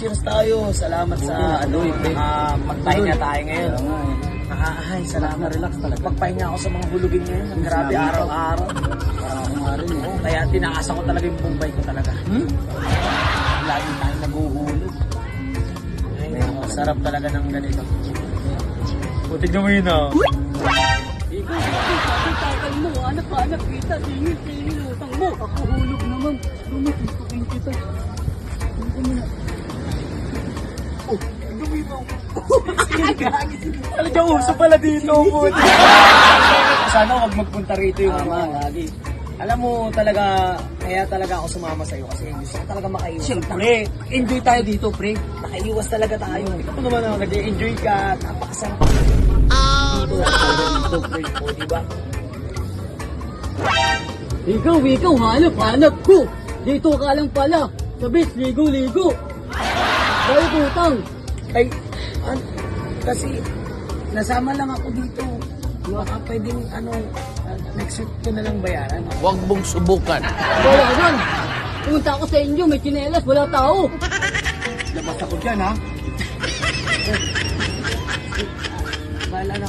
cheers tayo. Salamat sa pagpahinga tayo ngayon. Ay, salamat. Relax talaga. Pagpahinga ako sa mga hulugin ngayon. Grabe, araw-araw. Kaya tinakasan ko talaga yung Bombay ko talaga. Lagi tayong naguhulog. Ay, sarap talaga ng ganito. Buti mo yun ah. Ikaw, tagal mo, anak kita, tingin utang mo. Ako hulog naman. Tumating kita. Talaga uso pala dito. Sana wag magpunta rito yung lagi. Alam mo talaga, kaya talaga ako sumama sa'yo kasi gusto ko talaga makaiwas. Siyempre, enjoy tayo dito, pre. Nakaiwas talaga tayo. Ito naman ako, nag-enjoy ka, napakasarap. Dito, pre. O, diba? Ikaw, hanap ko. Dito ka lang pala. Sabit, ligo. Dahil utang. Ay, kasi nasama lang ako dito. Baka pwedeng next week ko na lang bayaran. Huwag mong subukan. Wala yan. Pumunta ako sa inyo, may tsinelas, wala tao. Labas ako dyan, ha? Bahala na.